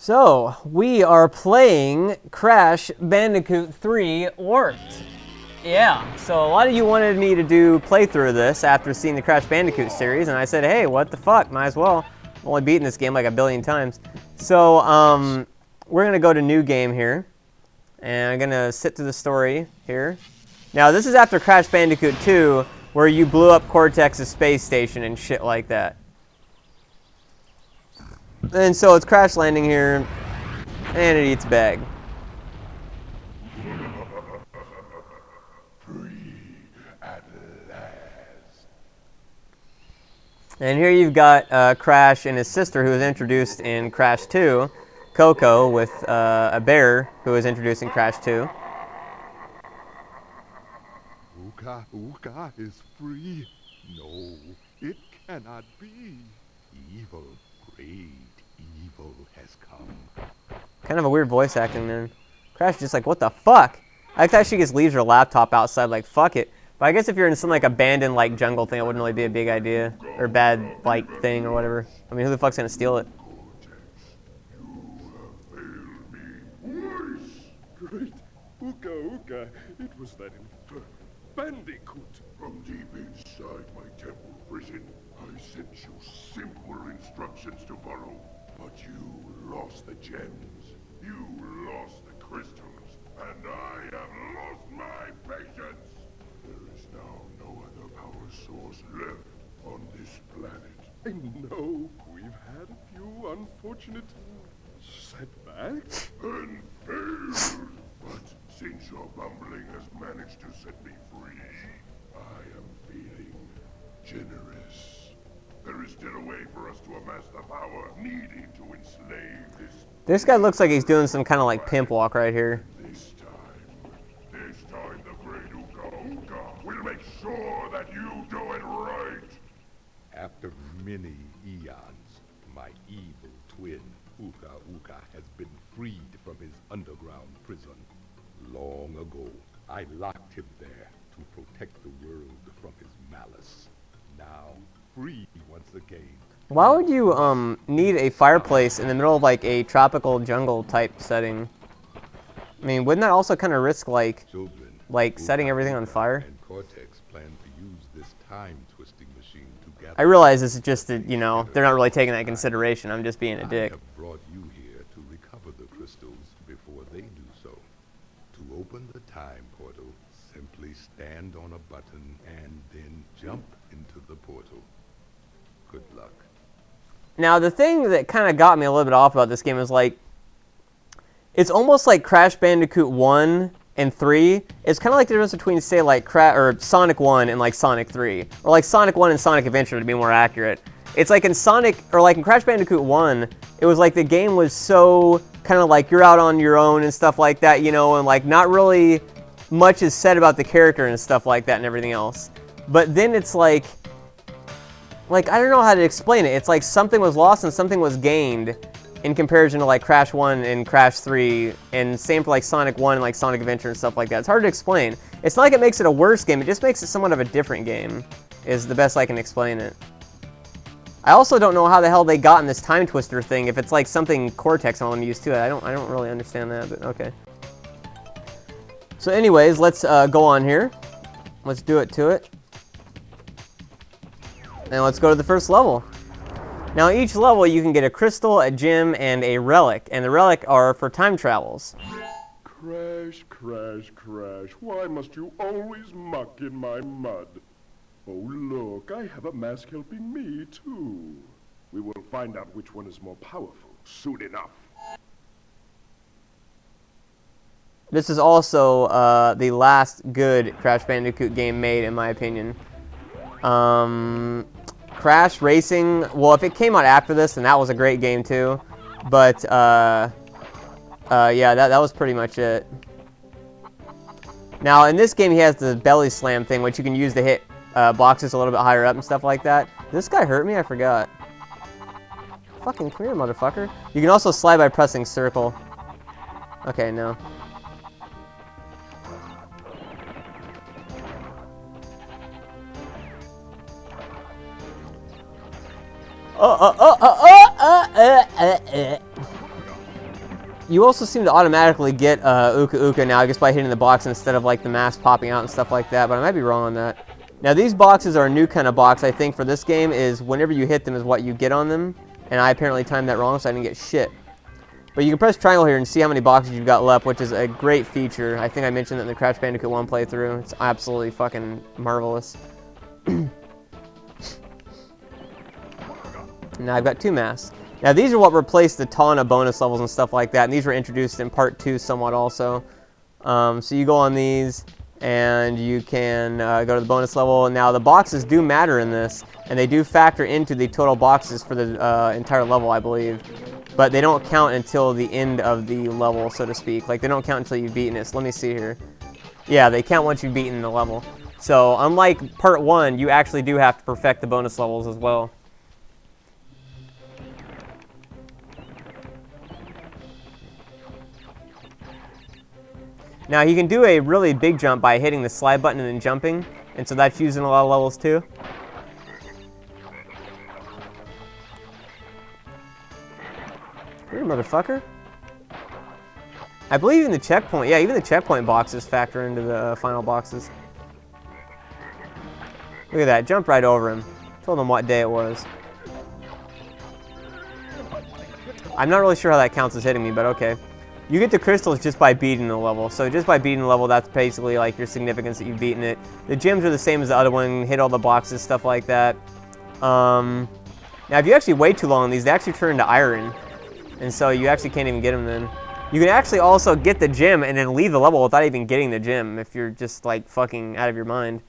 So, we are playing Crash Bandicoot 3 Warped. Yeah, so a lot of you wanted me to do playthrough of this after seeing the Crash Bandicoot series, and I said, hey, what the fuck, might as well. I've only beaten this game like a billion times. So, we're gonna go to new game here, and I'm gonna sit through the story here. Now, this is after Crash Bandicoot 2, where you blew up Cortex's space station and shit like that. And so it's crash landing here, and it eats bag. Free at last. And here you've got Crash and his sister, who was introduced in Crash 2, Coco, with a bear, who was introduced in Crash 2. Uka is free. No, it cannot be. Evil, great evil has come. Kind of a weird voice acting, man. Crash is just like, what the fuck? I like that she just leaves her laptop outside, like, fuck it. But I guess if you're in some, like, abandoned, like, jungle thing, it wouldn't really be a big idea. Or bad, like, thing or whatever. I mean, who the fuck's gonna steal it? Great Uka, it was that infernal Bandicoot. From deep inside my temple prison, I sent you simpler instructions to follow. But you lost the gems, you lost the crystals, and I have lost my patience. There is now no other power source left on this planet. I know we've had a few unfortunate setbacks and failures, but since your bumbling has managed to set me free, I am feeling generous. There is still a way for us to amass the power needed to enslave This guy looks like he's doing some kind of, like, pimp walk right here. This time the great Uka will make sure that you do it right. After many eons, my evil twin, Uka, has been freed from his underground prison. Long ago, I locked him there to protect the world from his malice. Now, free once again. Why would you, need a fireplace in the middle of, like, a tropical jungle type setting? I mean, wouldn't that also kind of risk, like setting everything on fire? And Cortex plan to use this time-twisting machine to gather. I realize this is just that, you know, they're not really taking that into consideration. I'm just being a dick. I have brought you here to recover the crystals before they do so. To open the time portal, simply stand on a button and then jump into the portal. Good luck. Now, the thing that kind of got me a little bit off about this game is, like, it's almost like Crash Bandicoot 1 and 3. It's kind of like the difference between, say, like, Sonic 1 and, like, Sonic 3. Or, like, Sonic 1 and Sonic Adventure, to be more accurate. It's like in in Crash Bandicoot 1, it was like the game was so kind of like you're out on your own and stuff like that, you know, and, like, not really much is said about the character and stuff like that and everything else. But then it's like, I don't know how to explain it. It's like something was lost and something was gained in comparison to, like, Crash 1 and Crash 3, and same for, like, Sonic 1 and, like, Sonic Adventure and stuff like that. It's hard to explain. It's not like it makes it a worse game, it just makes it somewhat of a different game, is the best I can explain it. I also don't know how the hell they got in this time twister thing, if it's, like, something Cortex I want to use too. I don't really understand that, but okay. So anyways, let's go on here. Let's do it to it. And let's go to the first level. Now, each level you can get a crystal, a gem, and a relic. And the relic are for time travels. Crash, crash, crash. Why must you always muck in my mud? Oh, look, I have a mask helping me, too. We will find out which one is more powerful soon enough. This is also the last good Crash Bandicoot game made, in my opinion. Crash Racing, well, if it came out after this, then that was a great game too. But, yeah, that was pretty much it. Now, in this game, he has the belly slam thing, which you can use to hit boxes a little bit higher up and stuff like that. Did this guy hurt me? I forgot. Fucking come here, motherfucker. You can also slide by pressing circle. Okay, no. you also seem to automatically get Uka Uka now just by hitting the box instead of like the mask popping out and stuff like that, but I might be wrong on that. Now these boxes are a new kind of box, I think, for this game, is whenever you hit them is what you get on them, and I apparently timed that wrong, so I didn't get shit. But you can press triangle here and see how many boxes you've got left, which is a great feature. I think I mentioned that in the Crash Bandicoot 1 playthrough. It's absolutely fucking marvelous. Now I've got 2 masks. Now these are what replaced the Tawna bonus levels and stuff like that, and these were introduced in part 2 somewhat also. So you go on these, and you can go to the bonus level. Now the boxes do matter in this, and they do factor into the total boxes for the entire level, I believe. But they don't count until the end of the level, so to speak. Like, they don't count until you've beaten it. So let me see here. Yeah, they count once you've beaten the level. So unlike part 1, you actually do have to perfect the bonus levels as well. Now, you can do a really big jump by hitting the slide button and then jumping, and so that's used in a lot of levels too. Here, motherfucker. I believe in the checkpoint, yeah, even the checkpoint boxes factor into the final boxes. Look at that, jumped right over him. Told him what day it was. I'm not really sure how that counts as hitting me, but okay. You get the crystals just by beating the level. So just by beating the level, that's basically like your significance that you've beaten it. The gems are the same as the other one, hit all the boxes, stuff like that. Now, if you actually wait too long on these, they actually turn into iron. And so you actually can't even get them then. You can actually also get the gem and then leave the level without even getting the gem if you're just like fucking out of your mind.